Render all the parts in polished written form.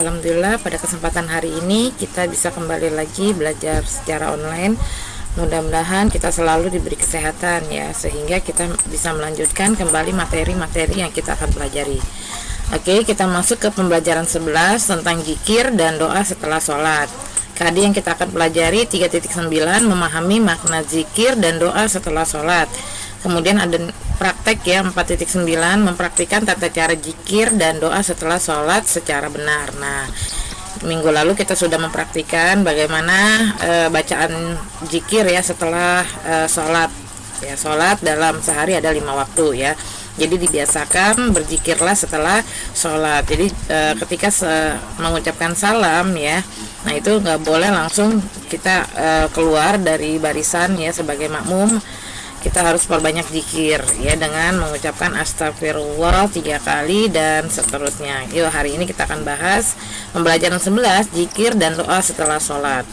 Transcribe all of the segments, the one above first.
Alhamdulillah pada kesempatan hari ini kita bisa kembali lagi belajar secara online. Mudah-mudahan kita selalu diberi kesehatan ya, sehingga kita bisa melanjutkan kembali materi-materi yang kita akan pelajari. Oke, kita masuk ke pembelajaran 11 tentang zikir dan doa setelah sholat. Tadi yang kita akan pelajari 3.9 memahami makna zikir dan doa setelah sholat. Kemudian ada praktek ya 4.9 mempraktikkan tata cara zikir dan doa setelah sholat secara benar. Nah, minggu lalu kita sudah mempraktikkan bagaimana bacaan zikir ya setelah sholat. Ya, sholat dalam sehari ada 5 waktu ya. Jadi dibiasakan berzikirlah setelah sholat. Jadi ketika mengucapkan salam ya, nah itu nggak boleh langsung kita keluar dari barisan ya sebagai makmum. Kita harus perbanyak zikir ya dengan mengucapkan astagfirullah 3 kali dan seterusnya. Yuk, hari ini kita akan bahas pembelajaran 11 zikir dan doa setelah sholat.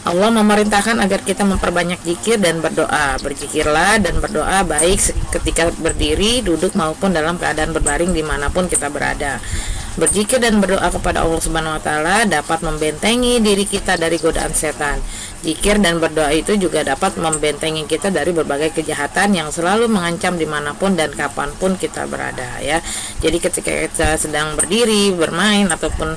Allah memerintahkan agar kita memperbanyak zikir dan berdoa. Berzikirlah dan berdoa baik ketika berdiri, duduk maupun dalam keadaan berbaring dimanapun kita berada. Berzikir dan berdoa kepada Allah Subhanahu wa Ta'ala dapat membentengi diri kita dari godaan setan. Zikir dan berdoa itu juga dapat membentengi kita dari berbagai kejahatan yang selalu mengancam dimanapun dan kapanpun kita berada ya. Jadi ketika kita sedang berdiri, bermain ataupun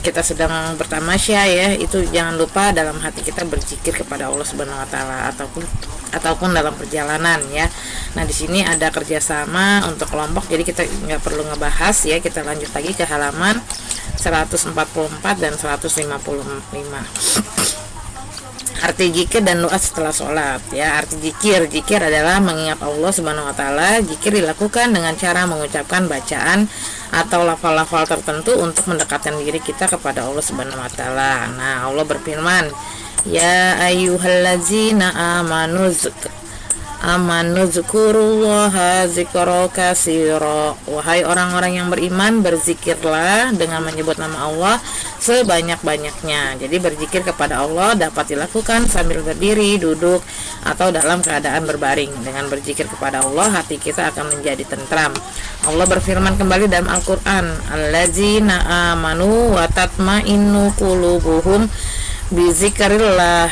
kita sedang bertamasya ya, itu jangan lupa dalam hati kita berzikir kepada Allah Subhanahu wa Ta'ala ataupun dalam perjalanan ya. Nah, di sini ada kerjasama untuk kelompok, jadi kita nggak perlu ngebahas ya. Kita lanjut lagi ke halaman 144 dan 155. Arti zikir dan doa setelah sholat ya. Arti zikir adalah mengingat Allah Subhanahu wa Ta'ala. Zikir dilakukan dengan cara mengucapkan bacaan atau lafal-lafal tertentu untuk mendekatkan diri kita kepada Allah Subhanahu wa Ta'ala. Nah, Allah berfirman, ya ayyuhallazina amanu zkurullaha zikra katsira. Wahai orang-orang yang beriman, berzikirlah dengan menyebut nama Allah sebanyak-banyaknya. Jadi berzikir kepada Allah dapat dilakukan sambil berdiri, duduk, atau dalam keadaan berbaring. Dengan berzikir kepada Allah, hati kita akan menjadi tentram. Allah berfirman kembali dalam Al-Quran, allazina amanu wa tatmainnu qulubuhum bizikrillah,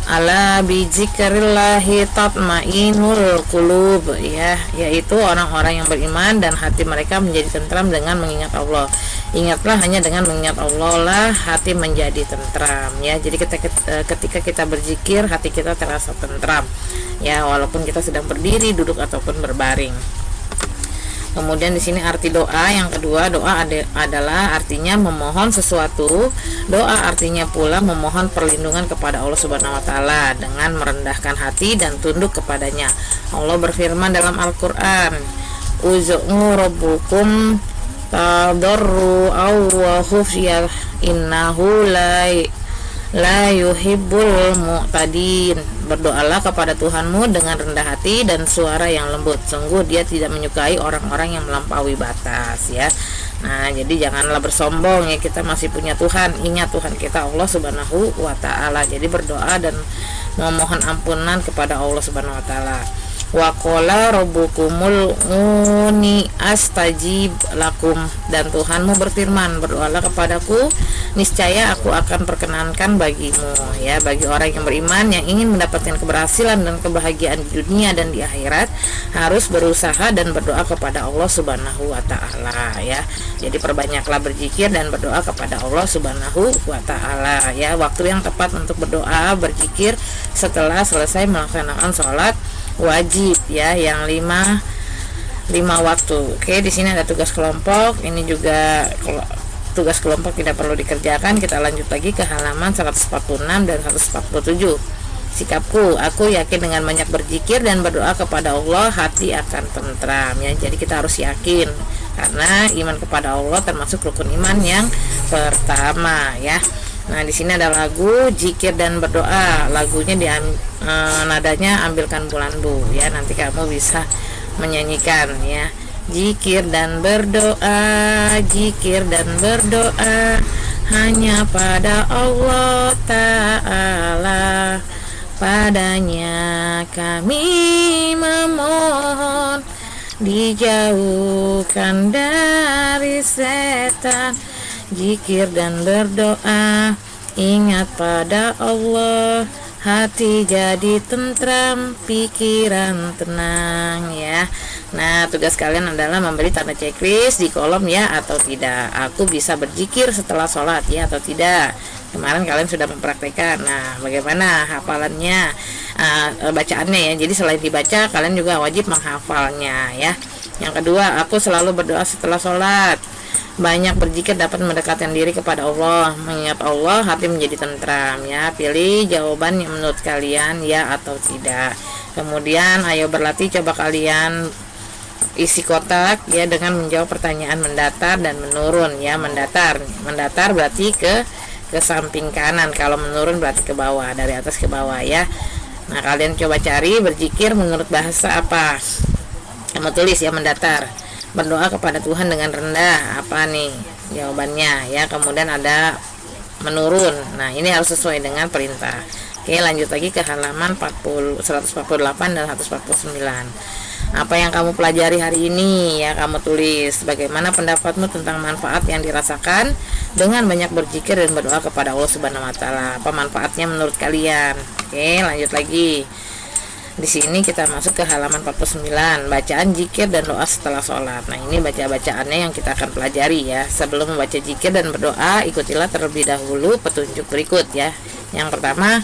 ala bizikrillahi tatmainul qulub ya, yaitu orang-orang yang beriman dan hati mereka menjadi tentram dengan mengingat Allah. Ingatlah, hanya dengan mengingat Allah lah hati menjadi tentram ya. Jadi ketika kita berzikir, hati kita terasa tentram ya, walaupun kita sedang berdiri, duduk ataupun berbaring. Kemudian di sini arti doa yang kedua, doa adalah artinya memohon sesuatu. Doa artinya pula memohon perlindungan kepada Allah Subhanahu wa Ta'ala dengan merendahkan hati dan tunduk kepadanya. Allah berfirman dalam Al-Qur'an, "Uzu'u rabbukum tadarru'an wa khufyah innahu la yuhibbul mu'tadin." Berdoalah kepada Tuhanmu dengan rendah hati dan suara yang lembut. Sungguh Dia tidak menyukai orang-orang yang melampaui batas ya. Nah, jadi janganlah bersombong ya, kita masih punya Tuhan. Ingat Tuhan kita Allah Subhanahu wa Ta'ala. Jadi berdoa dan memohon ampunan kepada Allah Subhanahu wa Ta'ala. Wa qala rabbukumul uni astajib lakum, dan Tuhanmu berfirman, berdoalah kepadaku, niscaya aku akan perkenankan bagimu ya. Bagi orang yang beriman yang ingin mendapatkan keberhasilan dan kebahagiaan di dunia dan di akhirat, harus berusaha dan berdoa kepada Allah Subhanahu wa Ta'ala ya. Jadi perbanyaklah berzikir dan berdoa kepada Allah Subhanahu wa Ta'ala ya. Waktu yang tepat untuk berdoa berzikir setelah selesai melaksanakan sholat wajib ya, yang 5 waktu. Oke, di sini ada tugas kelompok. Ini juga tugas kelompok tidak perlu dikerjakan. Kita lanjut lagi ke halaman 146 dan 147. Sikapku, aku yakin dengan banyak berzikir dan berdoa kepada Allah, hati akan tentram ya. Jadi kita harus yakin, karena iman kepada Allah termasuk rukun iman yang pertama ya. Nah, di sini ada lagu zikir dan berdoa. Lagunya nadanya ambilkan bulan bu ya. Nanti kamu bisa menyanyikan ya. Zikir dan berdoa, zikir dan berdoa hanya pada Allah Ta'ala. Padanya kami memohon, dijauhkan dari setan. zikir dan berdoa, ingat pada Allah, hati jadi tentram, pikiran tenang ya. Nah, tugas kalian adalah memberi tanda checklist di kolom ya atau tidak. Aku bisa berzikir setelah sholat ya atau tidak. Kemarin kalian sudah mempraktekkan. Nah, bagaimana hafalannya, bacaannya ya. Jadi selain dibaca, kalian juga wajib menghafalnya ya. Yang kedua, aku selalu berdoa setelah sholat. Banyak berzikir dapat mendekatkan diri kepada Allah. Mengingat Allah, hati menjadi tentram ya. Pilih jawaban yang menurut kalian ya atau tidak. Kemudian ayo berlatih, coba kalian isi kotak ya dengan menjawab pertanyaan mendatar dan menurun ya. Mendatar berarti ke samping kanan, kalau menurun berarti ke bawah, dari atas ke bawah ya. Nah, kalian coba cari berzikir menurut bahasa apa. Kamu tulis ya mendatar. Berdoa kepada Tuhan dengan rendah, apa nih jawabannya ya. Kemudian ada menurun. Nah, ini harus sesuai dengan perintah. Oke, lanjut lagi ke halaman 148 dan 149. Apa yang kamu pelajari hari ini ya, kamu tulis. Bagaimana pendapatmu tentang manfaat yang dirasakan dengan banyak berzikir dan berdoa kepada Allah Subhanahu wa taala? Apa manfaatnya menurut kalian? Oke, lanjut lagi. Di sini kita masuk ke halaman 49, bacaan zikir dan doa setelah sholat. Nah, ini bacaannya yang kita akan pelajari ya. Sebelum membaca zikir dan berdoa, ikutilah terlebih dahulu petunjuk berikut ya. Yang pertama,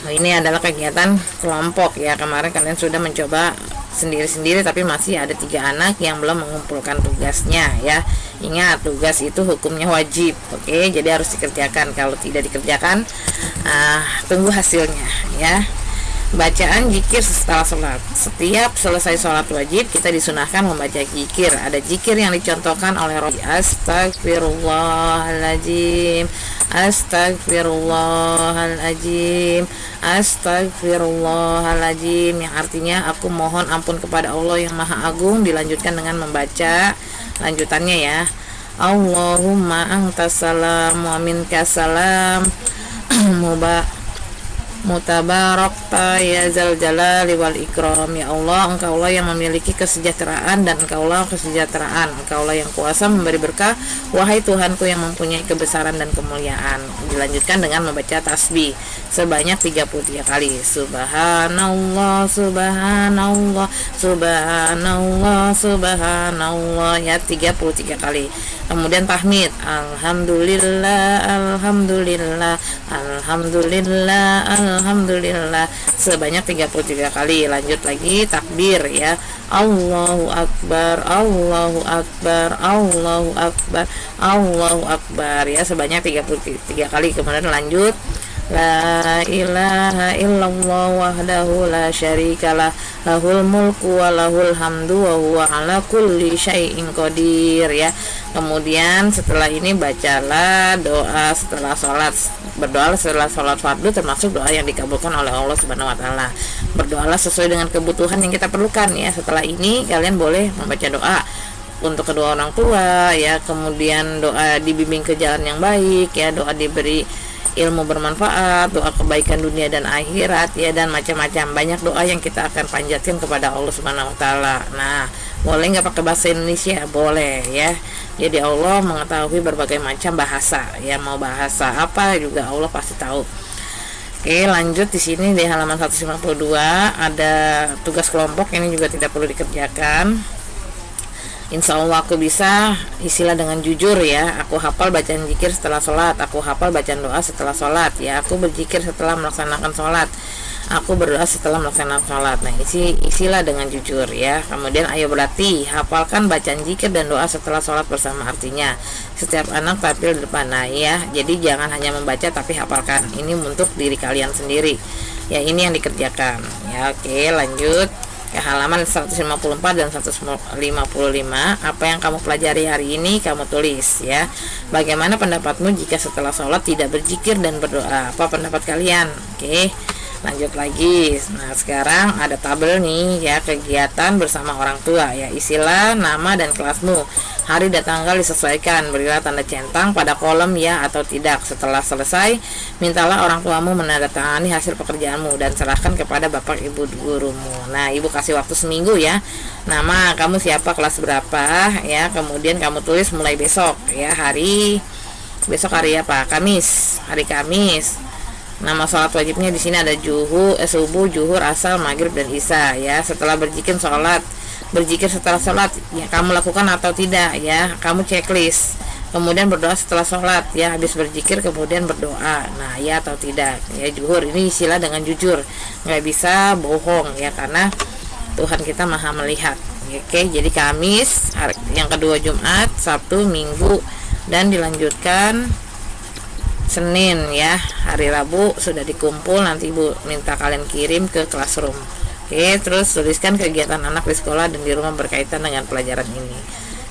ini adalah kegiatan kelompok ya. Kemarin kalian sudah mencoba sendiri-sendiri, tapi masih ada 3 anak yang belum mengumpulkan tugasnya ya. Ingat, tugas itu hukumnya wajib. Oke, jadi harus dikerjakan. Kalau tidak dikerjakan, tunggu hasilnya ya. Bacaan zikir setelah sholat. Setiap selesai sholat wajib, kita disunahkan membaca zikir. Ada zikir yang dicontohkan oleh Rasulullah. Astagfirullahaladzim, astagfirullahaladzim, astagfirullahaladzim, yang artinya aku mohon ampun kepada Allah yang Maha Agung. Dilanjutkan dengan membaca lanjutannya ya. Allahumma antas salam wa minkas salam, mutabarakta ya zal jalali wal ikram. Ya Allah, engkaulah yang memiliki kesejahteraan dan engkaulah kesejahteraan, engkaulah yang kuasa memberi berkah, wahai Tuhanku yang mempunyai kebesaran dan kemuliaan. Dilanjutkan dengan membaca tasbih sebanyak 33 kali. Subhanallah, subhanallah, subhanallah, subhanallah ya, 33 kali. Kemudian tahmid, alhamdulillah, alhamdulillah, alhamdulillah, alhamdulillah sebanyak 33 kali. Lanjut lagi takbir ya. Allahu akbar, Allahu akbar, Allahu akbar, Allahu akbar ya, sebanyak 33 kali. Kemudian lanjut, la ilaha illallah wahdahu la syarikalah, lahul mulku wa lahul hamdu wa huwa ala kulli syai'in qadir ya. Kemudian setelah ini bacalah doa setelah sholat. Berdoa setelah sholat fardu termasuk doa yang dikabulkan oleh Allah Subhanahu wa taala. Berdoalah sesuai dengan kebutuhan yang kita perlukan ya. Setelah ini kalian boleh membaca doa untuk kedua orang tua ya, kemudian doa dibimbing ke jalan yang baik ya, doa diberi ilmu bermanfaat, doa kebaikan dunia dan akhirat ya, dan macam-macam. Banyak doa yang kita akan panjatkan kepada Allah Subhanahu wa taala. Nah, boleh nggak pakai bahasa Indonesia? Boleh ya. Jadi Allah mengetahui berbagai macam bahasa ya, mau bahasa apa juga Allah pasti tahu. Oke, lanjut di sini di halaman 152 ada tugas kelompok, ini juga tidak perlu dikerjakan. Insya Allah aku bisa, isilah dengan jujur ya. Aku hafal bacaan zikir setelah sholat, aku hafal bacaan doa setelah sholat ya. Aku berzikir setelah melaksanakan sholat, aku berdoa setelah melaksanakan sholat. Nah, isilah dengan jujur ya. Kemudian ayo berlatih, hafalkan bacaan zikir dan doa setelah sholat bersama artinya. Setiap anak tampil di depan ya. Jadi jangan hanya membaca tapi hafalkan. Ini untuk diri kalian sendiri ya, ini yang dikerjakan ya. Oke, lanjut ke halaman 154 dan 155. Apa yang kamu pelajari hari ini kamu tulis ya. Bagaimana pendapatmu jika setelah sholat tidak berzikir dan berdoa? Apa pendapat kalian? Oke, Lanjut lagi. Nah, sekarang ada tabel nih ya, kegiatan bersama orang tua ya. Isilah nama dan kelasmu. Hari dan tanggal disesuaikan. Berilah tanda centang pada kolom ya atau tidak. Setelah selesai, mintalah orang tuamu menandatangani hasil pekerjaanmu dan serahkan kepada bapak ibu gurumu. Nah, ibu kasih waktu seminggu ya. Nama, kamu siapa, kelas berapa ya. Kemudian kamu tulis mulai besok ya. Besok hari apa? Kamis. Hari Kamis. Nama sholat wajibnya di sini ada subuh, zuhur, asar, maghrib dan isya ya. Setelah berzikir setelah sholat ya, kamu lakukan atau tidak ya. Kamu checklist. Kemudian berdoa setelah sholat ya. Habis berzikir kemudian berdoa. Nah ya atau tidak ya. Zuhur ini istilah dengan jujur, nggak bisa bohong ya, karena Tuhan kita maha melihat. Oke, jadi Kamis, yang kedua Jumat, Sabtu, Minggu, dan dilanjutkan Senin ya. Hari Rabu sudah dikumpul, nanti ibu minta kalian kirim ke classroom. Oke, terus tuliskan kegiatan anak di sekolah dan di rumah berkaitan dengan pelajaran ini.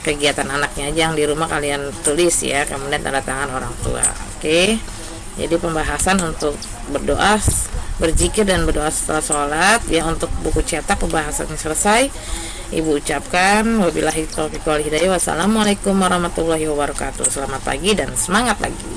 Kegiatan anaknya aja yang di rumah kalian tulis ya, kemudian tanda tangan orang tua. Oke, jadi pembahasan untuk berdoa, berzikir dan berdoa setelah sholat ya. Untuk buku cetak pembahasannya selesai. Ibu ucapkan wabillahi taufiq wal hidayah. Wassalamualaikum warahmatullahi wabarakatuh. Selamat pagi dan semangat lagi.